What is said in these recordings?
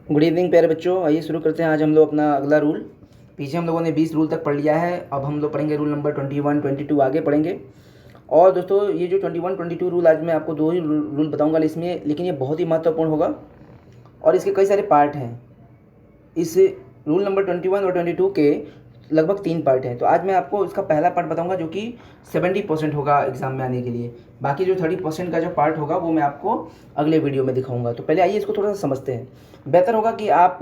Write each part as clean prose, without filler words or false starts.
Good evening प्यारे बच्चों, आइए शुरू करते हैं आज हम लोग अपना अगला रूल। पीछे हम लोगों ने 20 रूल तक पढ़ लिया है। अब हम लोग पढ़ेंगे रूल नंबर 21, 22 आगे पढ़ेंगे। और दोस्तों ये जो 21, 22 रूल आज मैं आपको दो ही रूल बताऊंगा इसमें, लेकिन ये बहुत ही महत्वपूर्ण होगा और इसके कई सारे पार्ट हैं। इस रूल नंबर 21 और 22 के लगभग 3 पार्ट हैं। तो आज मैं आपको इसका पहला पार्ट बताऊंगा जो कि 70% होगा एग्ज़ाम में आने के लिए। बाकी जो 30% का जो पार्ट होगा वो मैं आपको अगले वीडियो में दिखाऊंगा। तो पहले आइए इसको थोड़ा सा समझते हैं। बेहतर होगा कि आप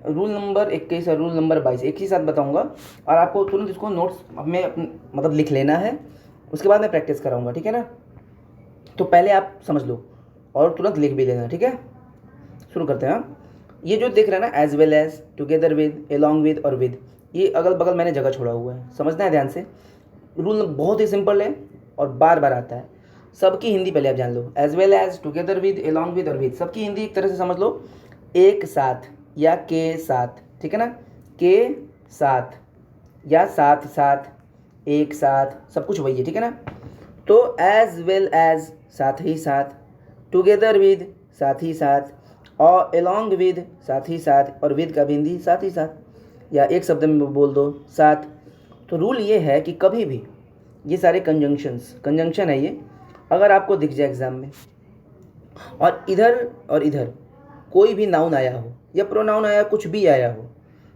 रूल नंबर 21 और रूल नंबर 22 एक ही साथ बताऊंगा और आपको तुरंत इसको नोट्स में मतलब लिख लेना है। उसके बाद मैं प्रैक्टिस कराऊंगा, ठीक है ना। तो पहले आप समझ लो और तुरंत लिख भी लेना, ठीक है। शुरू करते हैं। ये जो देख रहे हैं ना, as well as, together with, along with और विद, ये अगल बगल मैंने जगह छोड़ा हुआ है, समझना है ध्यान से। रूल बहुत ही सिंपल है और बार बार आता है। सबकी हिंदी पहले आप जान लो। As well as, together with, along with और विद, सबकी हिंदी एक तरह से समझ लो एक साथ या के साथ, ठीक है ना। के साथ या साथ साथ, एक साथ, सब कुछ वही है, ठीक है ना। तो एज वेल एज साथ ही साथ, टुगेदर विद साथ ही साथ, और एलॉन्ग विद साथ ही साथ, और विद का भी हिंदी साथ ही साथ या एक शब्द में बोल दो साथ। तो रूल ये है कि कभी भी ये सारे कंजंक्शन है ये, अगर आपको दिख जाए एग्जाम में और इधर कोई भी नाउन आया हो या प्रोनाउन आया, कुछ भी आया हो,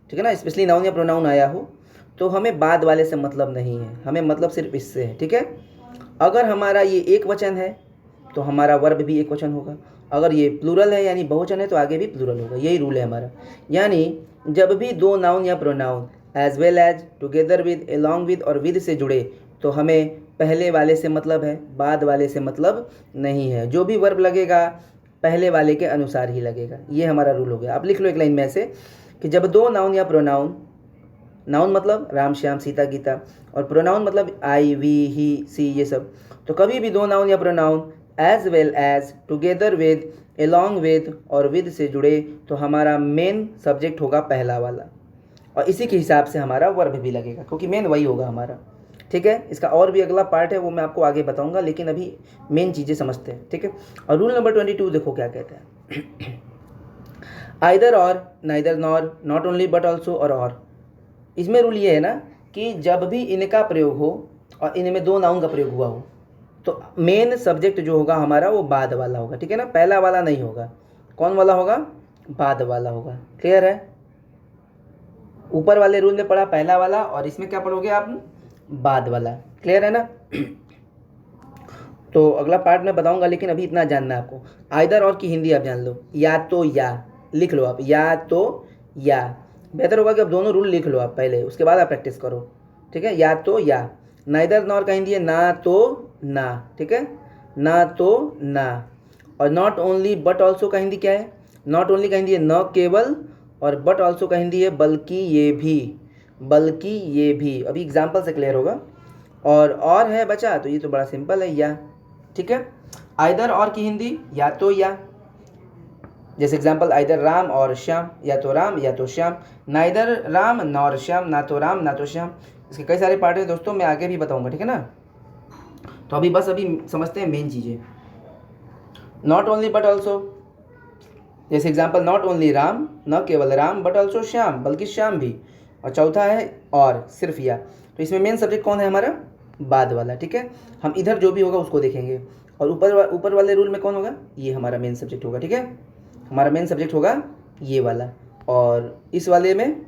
ठीक है ना, स्पेशली नाउन या प्रोनाउन आया हो, तो हमें बाद वाले से मतलब नहीं है, हमें मतलब सिर्फ इससे है, ठीक है। अगर हमारा ये एक वचन है तो हमारा वर्ब भी एक वचन होगा। अगर ये प्लूरल है यानी बहुवचन है तो आगे भी प्लूरल होगा। यही रूल है हमारा। यानी जब भी दो नाउन या pronoun as well as, together with, along with और विद से जुड़े तो हमें पहले वाले से मतलब है, बाद वाले से मतलब नहीं है। जो भी वर्ब लगेगा पहले वाले के अनुसार ही लगेगा। ये हमारा रूल हो गया। आप लिख लो एक लाइन में ऐसे कि जब दो नाउन या प्रोनाउन, नाउन मतलब राम श्याम सीता गीता, और प्रोनाउन मतलब आई वी ही सी ये सब, तो कभी भी दो नाउन या pronoun as well as, together with, along with और विद से जुड़े तो हमारा मेन सब्जेक्ट होगा पहला वाला, और इसी के हिसाब से हमारा वर्ब भी लगेगा क्योंकि मेन वही होगा हमारा, ठीक है। इसका और भी अगला पार्ट है वो मैं आपको आगे बताऊंगा, लेकिन अभी मेन चीज़ें समझते हैं, ठीक है। और रूल नंबर 22 देखो क्या कहता है। आइदर और, neither nor, not only but also और। इसमें रूल ये है ना कि जब भी इनका प्रयोग हो और इनमें दो नाउन का प्रयोग हुआ हो तो मेन सब्जेक्ट जो होगा हमारा वो बाद वाला होगा, ठीक है ना। पहला वाला नहीं होगा। कौन वाला होगा? बाद वाला होगा। क्लियर है? ऊपर वाले रूल में पढ़ा पहला वाला और इसमें क्या पढ़ोगे आप? बाद वाला। क्लियर है ना। तो अगला पार्ट मैं बताऊंगा, लेकिन अभी इतना जानना है आपको। आइदर और की हिंदी आप जान लो, या तो या, लिख लो आप, या तो या। बेहतर होगा कि आप दोनों रूल लिख लो आप पहले, उसके बाद आप प्रैक्टिस करो, ठीक है। या तो या। नाइदर नॉर का हिंदी है ना तो ना, ठीक है, ना तो ना। और नॉट ओनली बट ऑल्सो का हिंदी क्या है? नॉट ओनली का हिंदी है न केवल, और बट ऑल्सो का हिंदी है बल्कि ये भी, बल्कि ये भी। अभी एग्जाम्पल से क्लियर होगा। और है बचा तो ये तो बड़ा सिंपल है, या, ठीक है। आइदर और की हिंदी या तो या, जैसे एग्जाम्पल आइदर राम और श्याम, या तो राम या तो श्याम। नाइदर राम नॉर श्याम, ना तो राम ना तो श्याम। इसके कई सारे पार्ट हैं दोस्तों, मैं आगे भी बताऊंगा, ठीक है ना। तो अभी बस अभी समझते हैं मेन चीज़ें। नॉट ओनली बट ऑल्सो, जैसे एग्जाम्पल नॉट ओनली राम, न केवल राम, बट ऑल्सो श्याम, बल्कि श्याम भी। और चौथा है और, सिर्फ या। तो इसमें मेन सब्जेक्ट कौन है हमारा? बाद वाला, ठीक है। हम इधर जो भी होगा उसको देखेंगे। और ऊपर वाले रूल में कौन होगा? ये हमारा मेन सब्जेक्ट होगा, ठीक है। हमारा मेन सब्जेक्ट होगा ये वाला, और इस वाले में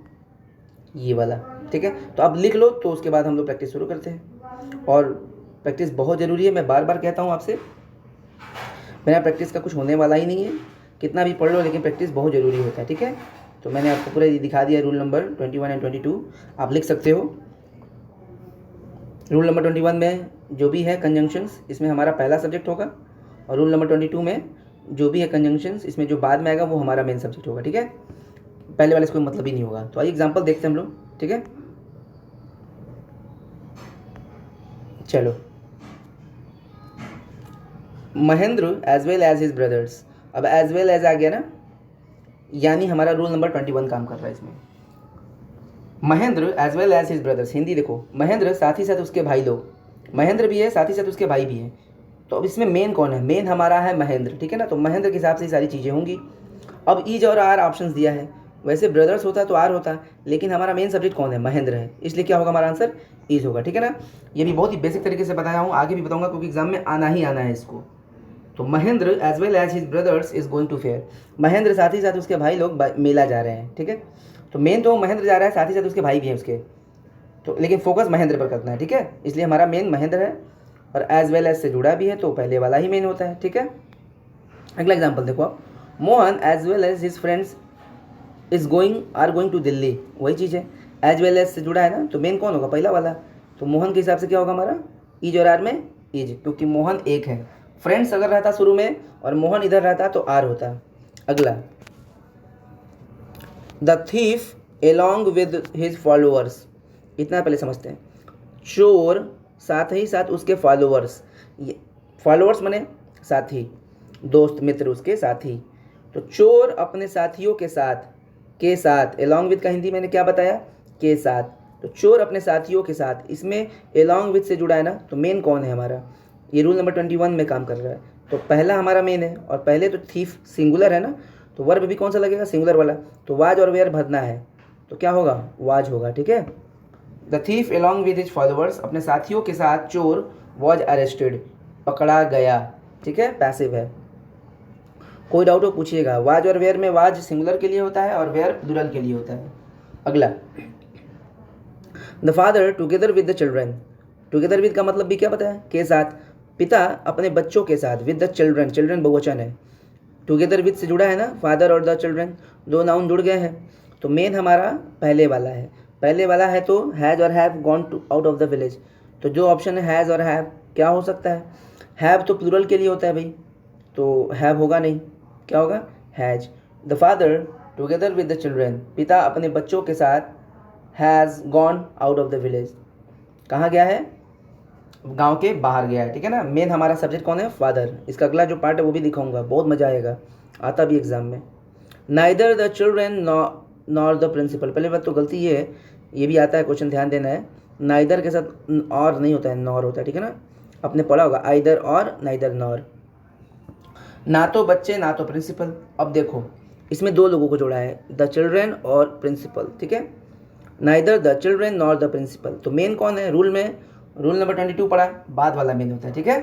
ये वाला, ठीक है। तो अब लिख लो, तो उसके बाद हम लोग प्रैक्टिस शुरू करते हैं। और प्रैक्टिस बहुत ज़रूरी है, मैं बार बार कहता हूँ आपसे, बिना प्रैक्टिस का कुछ होने वाला ही नहीं है। कितना भी पढ़ लो लेकिन प्रैक्टिस बहुत ज़रूरी होता है, ठीक है। तो मैंने आपको पूरा ये दिखा दिया रूल नंबर 21 एंड 22, आप लिख सकते हो। रूल नंबर 21 में जो भी है कंजंक्शंस, इसमें हमारा पहला सब्जेक्ट होगा, और रूल नंबर 22 में जो भी है कंजंक्शंस, इसमें जो बाद में आएगा वो हमारा मेन सब्जेक्ट होगा, ठीक है। पहले वाले से कोई मतलब ही नहीं होगा। तो आइए एग्जांपल देखते हैं हम लोग, ठीक है। चलो, Mahendra as well as his brothers. अब एज वेल एज आ गया ना, यानी हमारा रूल नंबर 21 काम कर रहा है इसमें। Mahendra as well as his brothers, Hindi देखो, महेंद्र साथ ही साथ उसके भाई लोग, महेंद्र भी है साथ ही साथ उसके भाई भी हैं। तो अब इसमें मेन कौन है? मेन हमारा है महेंद्र, ठीक है ना। तो महेंद्र के हिसाब से ही सारी चीज़ें होंगी। अब ईज और आर ऑप्शंस दिया है, वैसे ब्रदर्स होता तो आर होता, लेकिन हमारा मेन सब्जेक्ट कौन है, महेंद्र है, इसलिए क्या होगा हमारा आंसर ईज होगा। ठीक है ना, ये भी बहुत ही बेसिक तरीके से बताया हूँ, आगे भी बताऊंगा क्योंकि एग्जाम में आना ही आना है इसको। तो Mahendra as well as his brothers is going to fair, Mahendra साथ ही साथ उसके भाई लोग मेला जा रहे हैं। ठीक है, तो मेन तो महेंद्र जा रहा है, साथ ही साथ उसके भाई भी हैं उसके, तो लेकिन फोकस महेंद्र पर करना है। ठीक है, इसलिए हमारा मेन महेंद्र है, और एज वेल एज से जुड़ा भी है तो पहले वाला ही मेन होता है। ठीक है, अगला एग्जाम्पल देखो आप, Mohan as well as his friends are going to Delhi, वही चीज़ है, एज वेल एज से जुड़ा है ना, तो मेन कौन होगा, पहला वाला। तो मोहन के हिसाब से क्या होगा हमारा, ईज और आर में ईज, क्योंकि मोहन एक है। फ्रेंड्स अगर रहता शुरू में और मोहन इधर रहता तो आर होता। अगला, the thief along with his followers, इतना पहले समझते हैं। चोर साथ ही साथ उसके फॉलोअर्स, फॉलोअर्स माने साथी, दोस्त मित्र उसके साथी। तो चोर अपने साथियों के साथ एलॉन्ग विद का हिंदी मैंने क्या बताया, के साथ। तो चोर अपने साथियों के साथ, इसमें एलॉन्ग विद से जुड़ा है ना, तो मेन कौन है हमारा, ये रूल नंबर 21 में काम कर रहा है। तो पहला हमारा मेन है, और पहले तो थीफ सिंगुलर है ना, तो वर्ब भी कौन सा लगेगा, सिंगुलर वाला। तो वाज और वेयर भरना है, तो क्या होगा, वाज होगा। ठीक है, the thief along with his followers, अपने साथियों के साथ चोर, वॉज अरेस्टेड, पकड़ा गया। ठीक है, पैसिव है, कोई डाउट हो पूछिएगा। वाज और वेयर में वाज सिंगुलर के लिए होता है और वेयर प्लूरल के लिए होता है। अगला, the father together with the children, together with का मतलब भी क्या बताया, के साथ। पिता अपने बच्चों के साथ, विद द चिल्ड्रन, चिल्ड्रन बहुवचन है, टुगेदर विद से जुड़ा है ना, फादर और द चिल्ड्रन दो नाउन जुड़ गए हैं, तो मेन हमारा पहले वाला है। पहले वाला है तो हैज़ और have gone to out of the village, तो जो ऑप्शन है हैज़ और हैव, क्या हो सकता है, हैव तो प्लूरल के लिए होता है भाई, तो हैव होगा नहीं, क्या होगा, has. The father together with the children, पिता अपने बच्चों के साथ, has gone out of the village, कहाँ गया है, गांव के बाहर गया है। ठीक है ना, मेन हमारा सब्जेक्ट कौन है, फादर। इसका अगला जो पार्ट है वो भी दिखाऊंगा, बहुत मजा आएगा, आता भी एग्जाम में। Neither the children nor the principal, पहले बात तो गलती ये है, ये भी आता है क्वेश्चन, ध्यान देना है, नाइदर के साथ और नहीं होता है, नॉर होता है। ठीक है ना, आपने पढ़ा होगा आइदर और नाइदर नॉर, ना तो बच्चे ना तो प्रिंसिपल। अब देखो इसमें दो लोगों को जोड़ा है, द चिल्ड्रन और प्रिंसिपल। ठीक है, neither the children nor the principal, तो मेन कौन है, रूल में रूल नंबर 22 पढ़ा, बाद वाला मेन होता है। ठीक है,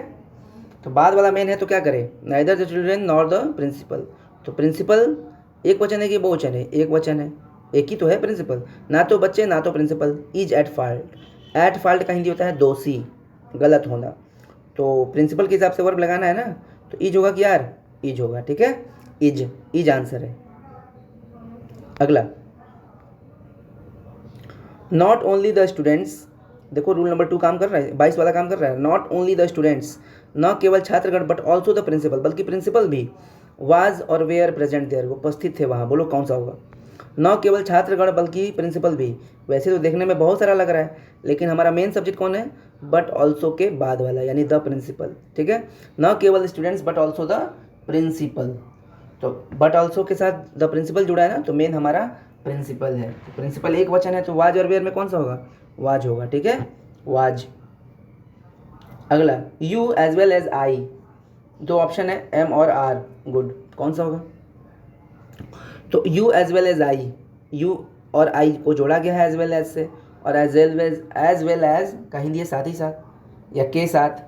तो बाद वाला मेन है तो क्या करें, neither the children nor the principal. तो प्रिंसिपल एक वचन है कि बहुवचन है, एक वचन है, एक ही तो है प्रिंसिपल। ना तो बच्चे ना तो principal, is at fault, at fault का हिंदी होता है दोषी, गलत होना। तो प्रिंसिपल के हिसाब से वर्ब लगाना है ना, तो इज होगा कि यार, इज होगा। ठीक है, इज आंसर है। अगला, नॉट ओनली द स्टूडेंट्स, देखो रूल नंबर 2 काम कर रहा है, 22 वाला काम कर रहा है। नॉट ओनली द स्टूडेंट्स, न केवल छात्रगण बट ऑल्सो द प्रिंसिपल, बल्कि प्रिंसिपल भी, वाज और वेयर प्रेजेंट देयर, वो उपस्थित थे वहाँ, बोलो कौन सा होगा, न केवल छात्रगण बल्कि प्रिंसिपल भी। वैसे तो देखने में बहुत सारा लग रहा है, लेकिन हमारा मेन सब्जेक्ट कौन है, बट ऑल्सो के बाद वाला, यानी द प्रिंसिपल। ठीक है, न केवल students but also the principal, तो बट ऑल्सो के साथ द प्रिंसिपल जुड़ा है ना, तो मेन हमारा प्रिंसिपल है। तो प्रिंसिपल एक वचन है, तो वाज और वेयर में कौन सा होगा, वाज होगा। ठीक है, वाज। अगला, you as well as I, दो ऑप्शन है एम और आर, गुड, कौन सा होगा, तो you as well as I, you और आई को जोड़ा गया है एज वेल एज से, और एज वेल एज का हिंदी है साथ ही साथ या के साथ,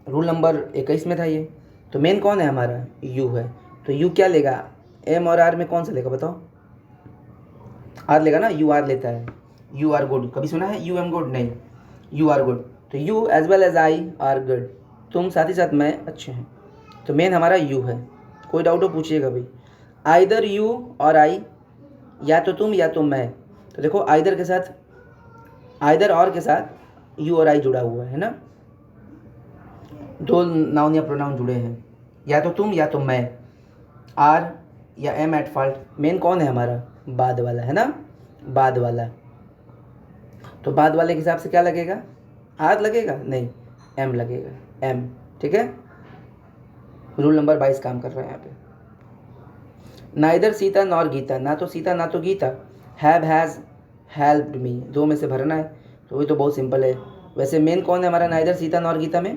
रूल नंबर 21 में था ये। तो मेन कौन है हमारा, यू है, तो यू क्या लेगा, एम और आर में कौन सा लेगा बताओ, आर लेगा ना, यू आर लेता है, यू आर गुड, कभी सुना है यू एम गुड, नहीं, यू आर गुड। तो you as well as I are good, तुम साथ ही साथ मैं अच्छे हैं, तो मेन हमारा यू है। कोई डाउट हो पूछिएगा भाई, आइदर यू और आई, या तो तुम या तो मैं। तो देखो आइदर के साथ, आइदर और के साथ यू और आई जुड़ा हुआ है ना, दो नाउन या प्रोनाउन जुड़े हैं, या तो तुम या तो मैं, आर या एम एट फॉल्ट, मेन कौन है हमारा, बाद वाला है ना, बाद वाला। तो बाद वाले के हिसाब से क्या लगेगा, आर लगेगा, नहीं, एम लगेगा, एम। ठीक है, रूल नंबर 22 काम कर रहा है यहाँ पे। नाइदर सीता नॉर गीता, ना तो सीता ना तो Gita, have has helped me, दो में से भरना है, तो वही तो बहुत सिंपल है। वैसे मेन कौन है हमारा, नाइदर सीता नॉर गीता में,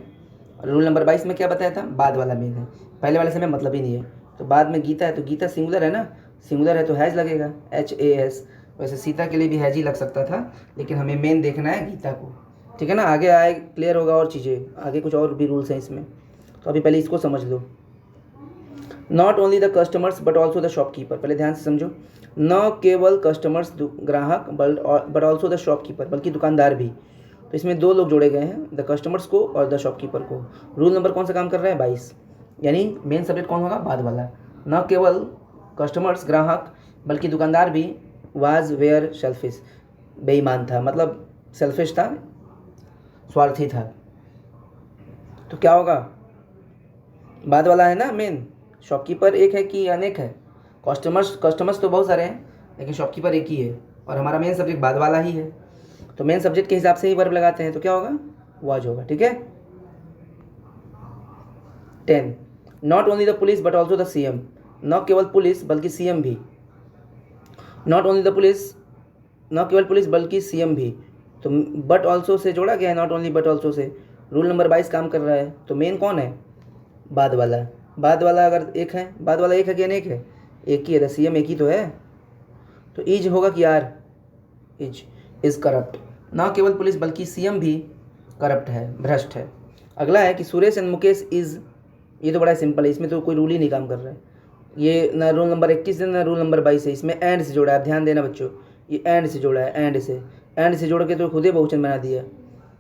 रूल नंबर 22 में क्या बताया था, बाद वाला मेन है, पहले वाले से में मतलब ही नहीं है। तो बाद में गीता है, तो गीता सिंगुलर है ना, सिंगुलर है तो हैज़ लगेगा, HAS। वैसे सीता के लिए भी हैज़ ही लग सकता था, लेकिन हमें मेन देखना है गीता को, ठीक है ना। आगे आए क्लियर होगा और चीज़ें, आगे कुछ और भी रूल्स हैं इसमें, तो अभी पहले इसको समझ लो। Not only the customers but also the shopkeeper, पहले ध्यान से समझो, न केवल कस्टमर्स ग्राहक बट ऑल्सो द शॉपकीपर, बल्कि दुकानदार भी। तो इसमें दो लोग जोड़े गए हैं, द कस्टमर्स को और द शॉपकीपर को। रूल नंबर कौन सा काम कर रहा है, 22, यानी मेन सब्जेक्ट कौन होगा, बाद वाला। न केवल कस्टमर्स ग्राहक बल्कि दुकानदार भी, वाज वेयर सेल्फिश, बेईमान था, मतलब सेल्फिश था, स्वार्थी था। तो क्या होगा, बाद वाला है ना मेन। शॉपकीपर एक है कि अनेक है, कस्टमर्स तो बहुत सारे हैं, लेकिन शॉपकीपर एक ही है, और हमारा मेन सब्जेक्ट बाद वाला ही है। तो मेन सब्जेक्ट के हिसाब से ही वर्ब लगाते हैं, तो क्या होगा, वाज होगा, ठीक है। 10, not only the police but also the CM, न केवल पुलिस बल्कि CM भी। नॉट ओनली द पुलिस, न केवल पुलिस बल्कि CM भी, तो बट ऑल्सो से जोड़ा गया है, not only but also say. Rule number 22 काम कर रहा है, तो मेन कौन है, बाद वाला। बाद वाला अगर एक है, बाद वाला एक है कि अनेक है, एक ही है, तो CM एक ही तो है, तो इज होगा कि यार, इज करप्ट। ना केवल पुलिस बल्कि CM भी करप्ट है, भ्रष्ट है। अगला है कि सुरेश एंड मुकेश इज, ये तो बड़ा सिंपल है, इसमें तो कोई रूल ही नहीं काम कर रहा है। ये ना रूल नंबर 21 है ना रूल नंबर 22 है, इसमें एंड से जोड़ा है, आप ध्यान देना बच्चों, ये एंड से जोड़ा है, एंड से जोड़ के तो खुद ही बहुवचन बना दिया,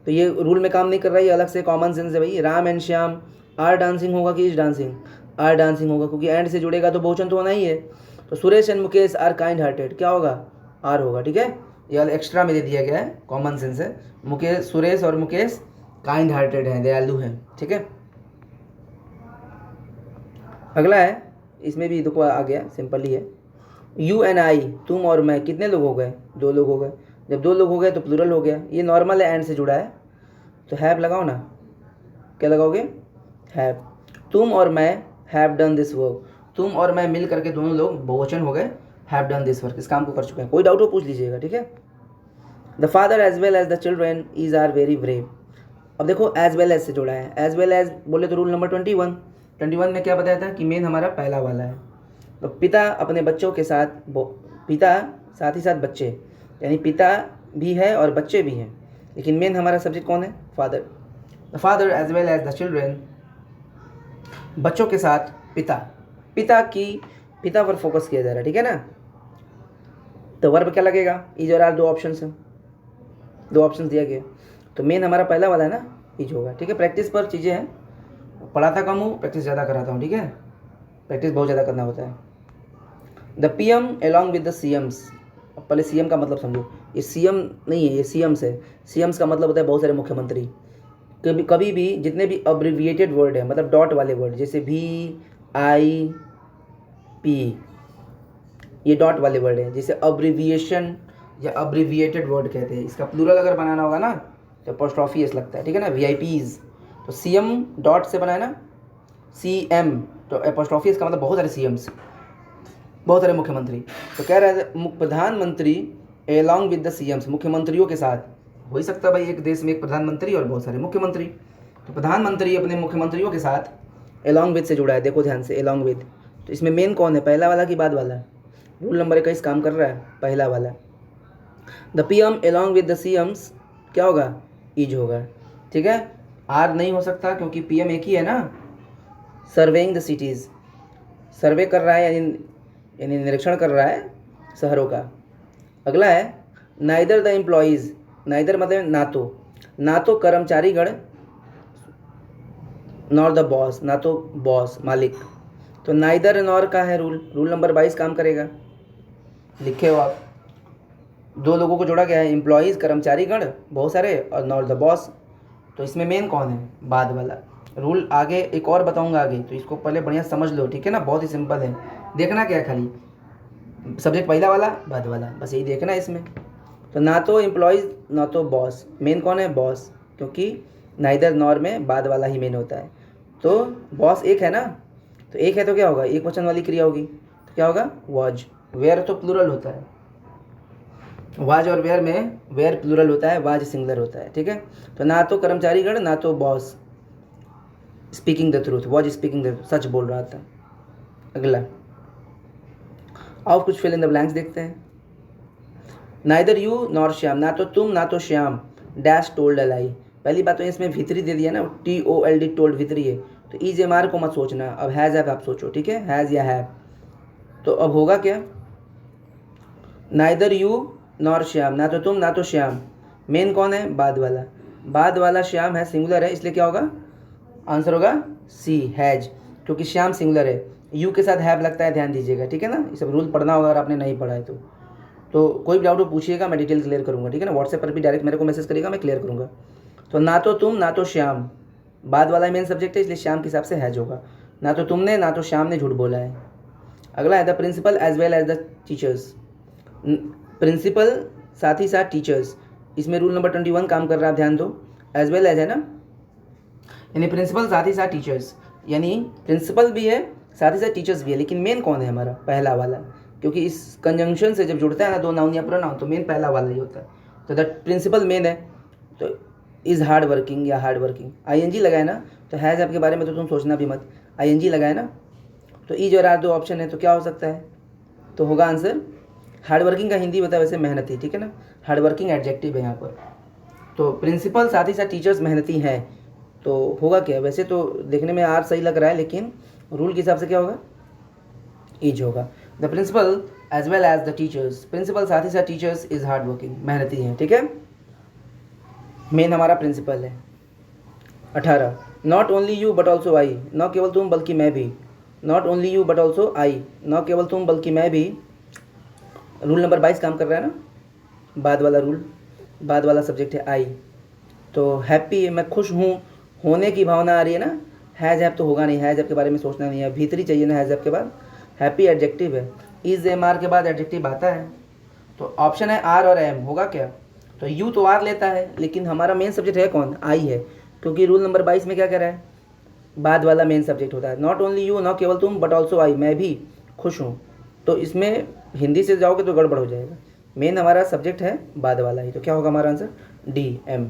तो ये रूल में काम नहीं कर रहा है, ये अलग से कॉमन सेंस है भाई। Ram and Shyam are dancing होगा कि इज डांसिंग, आर डांसिंग होगा, क्योंकि एंड से जुड़ेगा तो बहुवचन तो होना ही है। तो Suresh and Mukesh are kind hearted, क्या होगा, आर होगा, ठीक है। ये एक्स्ट्रा में दे दिया गया है, कॉमन सेंस है। मुकेश, सुरेश और मुकेश काइंड हार्टेड हैं, दयालु हैं, ठीक है। अगला है, इसमें भी देखो आ गया, सिंपल ही है। यू एंड आई, तुम और मैं, कितने लोग हो गए, 2 लोग हो गए। जब 2 लोग हो गए तो प्लूरल हो गया, ये नॉर्मल है, एंड से जुड़ा है, तो हैव लगाओ ना, क्या लगाओगे, हैव। तुम और मैं हैव डन दिस वर्क, तुम और मैं मिल करके दोनों लोग बहुवचन हो गए, हैव डन दिस वर्क, इस काम को कर चुके हैं। कोई डाउट हो पूछ लीजिएगा, ठीक है। The father as well as the children is are very brave, अब देखो एज वेल एज से जोड़ा है, एज वेल एज बोले तो रूल नंबर 21 में क्या बताया था कि मेन हमारा पहला वाला है। तो पिता अपने बच्चों के साथ, पिता साथ ही साथ बच्चे, यानी पिता भी है और बच्चे भी हैं, लेकिन मेन हमारा सब्जेक्ट कौन है, father. The father as well as the children, बच्चों के साथ पिता, पिता पर फोकस किया जा रहा है, ठीक है ना। तो वर्ब क्या लगेगा, इज और आर, 2 ऑप्शन हैं, 2 ऑप्शन दिया गया, तो मेन हमारा पहला वाला है ना, इज होगा, ठीक है। प्रैक्टिस पर चीज़ें हैं, पढ़ाता कम हूँ, प्रैक्टिस ज़्यादा कराता हूँ, ठीक है, प्रैक्टिस बहुत ज़्यादा करना होता है। The PM along with the CMs, अब पहले CM का मतलब समझो, ये CM नहीं है, ये CMs है। CMs का मतलब होता है बहुत सारे मुख्यमंत्री। कभी भी जितने भी अब्रिविएटेड वर्ड है, मतलब डॉट वाले वर्ड, जैसे VIP, ये डॉट वाले वर्ड है, जैसे अब्रिविएशन या अब्रिविएटेड वर्ड कहते हैं। इसका प्लूरल अगर बनाना होगा ना तो अपोस्ट्रोफी एस लगता है, ठीक है ना, VIPs। तो CM डॉट से बना है ना, CM, तो अपोस्ट्रोफी एस का मतलब बहुत सारे CMs, बहुत सारे मुख्यमंत्री। तो कह रहा है प्रधानमंत्री अलॉन्ग विद द CMs, मुख्यमंत्रियों के साथ। हो ही सकता है भाई एक देश में एक प्रधानमंत्री और बहुत सारे मुख्यमंत्री, तो प्रधानमंत्री अपने मुख्यमंत्रियों के साथ अलॉन्ग विद से जुड़ा है, देखो ध्यान से, अलॉन्ग विद। तो इसमें मेन कौन है, पहला वाला कि बाद वाला, रूल नंबर 21 काम कर रहा है, पहला वाला। The PM along with the CMs क्या होगा, इज होगा, ठीक है। आर नहीं हो सकता क्योंकि PM एक ही है ना। सर्वेइंग द सिटीज़, सर्वे कर रहा है यानी निरीक्षण कर रहा है शहरों का। अगला है नाइदर द एम्प्लॉयज़, नाइदर मतलब ना तो कर्मचारीगण, नॉर द बॉस, ना तो बॉस मालिक। तो नाइदर नॉर का है रूल नंबर 22 काम करेगा, लिखे हो आप। 2 लोगों को जोड़ा गया है, एम्प्लॉयज़ कर्मचारीगण बहुत सारे, और नॉर द बॉस। तो इसमें मेन कौन है, बाद वाला। रूल आगे एक और बताऊंगा आगे, तो इसको पहले बढ़िया समझ लो, ठीक है ना, बहुत ही सिंपल है। देखना क्या है, खाली सब्जेक्ट पहला वाला बाद वाला, बस यही देखना है इसमें। तो ना तो एम्प्लॉयज़ ना तो बॉस, मेन कौन है, बॉस, क्योंकि नाइदर नॉर में बाद वाला ही मेन होता है। तो बॉस एक है ना, तो एक है तो क्या होगा, एक वचन वाली क्रिया होगी, तो क्या होगा, वॉज। वेयर तो प्लूरल होता है, वाज और वेयर में वेयर प्लूरल होता है, वाज सिंगुलर होता है, ठीक है। तो ना तो कर्मचारीगण ना तो boss speaking the truth, was speaking the, सच बोल रहा था। अगला आओ कुछ फिल इन द ब्लैंक्स देखते हैं। नाइदर यू नॉर श्याम, ना तो तुम ना तो श्याम, डैश टोल्ड अ लाई। पहली बात तो इसमें भितरी दे दिया ना, TOLD टोल्ड भितरी है, तो इज एम आर को मत सोचना। अब हैज़ हैव आप सोचो, ठीक है, हैज़ या हैव। तो अब होगा क्या, नाइदर यू नॉर श्याम, ना तो तुम ना तो श्याम। मेन कौन है, बाद वाला, बाद वाला श्याम है, सिंगुलर है, इसलिए क्या होगा, आंसर होगा सी हैज, क्योंकि श्याम सिंगुलर है। यू के साथ हैव लगता है, ध्यान दीजिएगा, ठीक है ना। ये सब रूल पढ़ना होगा अगर आपने नहीं पढ़ा है तो कोई भी डाउट हो पूछिएगा, मैं डिटेल क्लियर करूँगा, ठीक है ना। व्हाट्सएप पर भी डायरेक्ट मेरे को मैसेज करिएगा, मैं क्लियर करूँगा। तो ना तो तुम ना तो श्याम, बाद वाला मेन सब्जेक्ट है, इसलिए श्याम के हिसाब से हैज होगा। ना तो तुमने ना तो श्याम ने झूठ बोला है। अगला है the principal as well as the teachers. Principal साथ ही साथ टीचर्स, इसमें रूल नंबर 21 काम कर रहा है, ध्यान दो। एज वेल एज है ना, यानी प्रिंसिपल साथ ही साथ टीचर्स, यानी प्रिंसिपल भी है साथ ही साथ टीचर्स भी है, लेकिन मेन कौन है हमारा, पहला वाला, क्योंकि इस कंजंक्शन से जब जुड़ता है ना दो नाउन या प्रोनाउन, तो मेन पहला वाला ही होता है। तो द प्रिंसिपल मेन है, तो इज़ हार्ड वर्किंग या हार्ड वर्किंग। ING लगाए ना, तो हैज़ आपके बारे में तो तुम सोचना भी मत, ING लगाए ना, तो ईज और आर दो ऑप्शन है, तो क्या हो सकता है, तो होगा आंसर हार्ड वर्किंग का हिंदी होता है वैसे मेहनती, ठीक है ना, हार्ड वर्किंग एडजेक्टिव है यहाँ पर। तो प्रिंसिपल साथ ही साथ टीचर्स मेहनती हैं, तो होगा क्या, वैसे तो देखने में आर सही लग रहा है, लेकिन रूल के हिसाब से क्या होगा, ईज होगा। The principal as well as the teachers, principal साथ ही साथ टीचर्स इज हार्ड वर्किंग, मेहनती हैं, ठीक है, मेन हमारा प्रिंसिपल है। 18 not only you but also I, न केवल तुम बल्कि मैं भी, not only you but also I, न केवल तुम बल्कि मैं भी। रूल नंबर 22 काम कर रहा है ना, बाद वाला रूल, बाद वाला सब्जेक्ट है आई। तो हैप्पी, मैं खुश हूँ, होने की भावना आ रही है ना, हैज़ हैव तो होगा नहीं, हैज़ हैव के बारे में सोचना नहीं है, भीतरी चाहिए ना हैज़ हैव के बाद, हैप्पी एडजेक्टिव है, इज एम आर के बाद एडजेक्टिव आता है, तो ऑप्शन है आर और एम, होगा क्या, तो यू तो आर लेता है, लेकिन हमारा मेन सब्जेक्ट है कौन, आई है, क्योंकि रूल नंबर 22 में क्या कह रहा है, बाद वाला मेन सब्जेक्ट होता है। नॉट ओनली यू, न केवल तुम, बट ऑल्सो आई, मैं भी खुश हूँ, तो इसमें हिंदी से जाओगे तो गड़बड़ हो जाएगा, मेन हमारा सब्जेक्ट है बाद वाला ही, तो क्या होगा हमारा आंसर, DM।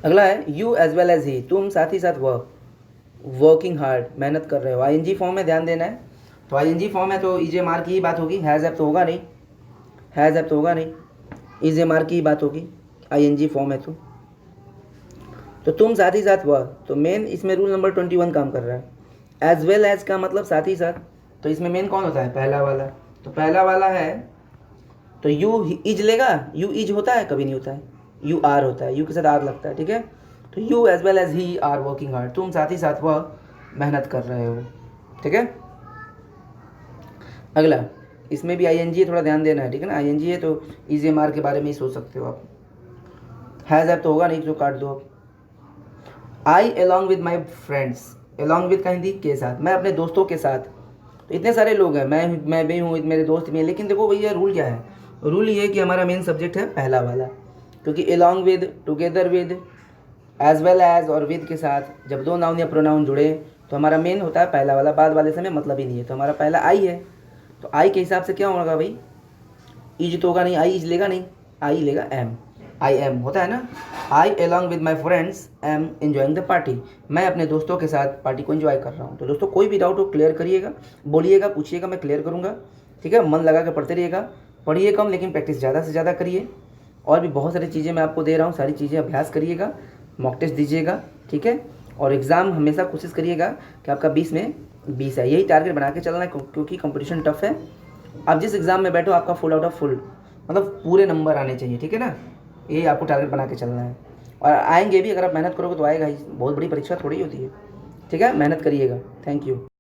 अगला है you as well as he, तुम साथ ही साथ वह, वर्किंग हार्ड, मेहनत कर रहे हो, ING फॉर्म में ध्यान देना है, तो ING फॉर्म है तो इज मार की ही बात होगी, हैज़ हैव तो होगा नहीं, हैज़ हैव तो होगा नहीं, इज मार की ही बात होगी, ING फॉर्म है तो तुम साथ ही साथ वह, तो मेन इसमें रूल नंबर 21 काम कर रहा है। एज वेल एज का मतलब साथ ही साथ, तो इसमें मेन कौन होता है, पहला वाला, तो पहला वाला है तो यू इज लेगा, यू इज होता है, कभी नहीं होता है, यू आर होता है, यू के साथ आर लगता है, ठीक है, तो you as well as he are working hard, तुम साथ ही साथ वह मेहनत कर रहे हो, ठीक है। अगला, इसमें भी ING थोड़ा ध्यान देना है, ठीक है ना, ING है तो इज एम आर के बारे में ही सोच सकते हो आप, हैज़ हैव तो होगा नहीं, तो काट दो आप। I along with my friends, along with का हिंदी के साथ, मैं अपने दोस्तों के साथ, तो इतने सारे लोग हैं, मैं भी हूँ, मेरे दोस्त भी हैं, लेकिन देखो भैया रूल क्या है, रूल ये है कि हमारा मेन सब्जेक्ट है पहला वाला, क्योंकि along with, together with, as well as और विद के साथ जब दो नाउन या प्रोनाउन जुड़े तो हमारा मेन होता है पहला वाला, बाद वाले से में मतलब ही नहीं है, तो हमारा पहला आई है, तो आई के हिसाब से क्या होगा भाई, इज तो होगा नहीं, आई इज लेगा नहीं, आई लेगा एम, आई एम होता है ना, I along with my friends am enjoying the party, मैं अपने दोस्तों के साथ पार्टी को एंजॉय कर रहा हूँ। तो दोस्तों कोई भी डाउट हो क्लियर करिएगा, बोलिएगा, पूछिएगा, मैं क्लियर करूँगा, ठीक है, मन लगा के पढ़ते रहिएगा, पढ़िए कम लेकिन प्रैक्टिस ज़्यादा से ज़्यादा करिए, और भी बहुत सारी चीज़ें मैं आपको दे रहा हूँ, सारी चीज़ें अभ्यास करिएगा, मॉक टेस्ट दीजिएगा, ठीक है, और एग्ज़ाम हमेशा कोशिश करिएगा कि आपका 20 में 20 है, यही टारगेट बना के चलना है, क्योंकि कंपटीशन टफ है। आप जिस एग्ज़ाम में बैठो आपका फुल आउट ऑफ फुल मतलब पूरे नंबर आने चाहिए, ठीक है ना, यही आपको टारगेट बना के चलना है, और आएंगे भी, अगर आप मेहनत करोगे तो आएगा ही, बहुत बड़ी परीक्षा थोड़ी होती है, ठीक है, मेहनत करिएगा। Thank you.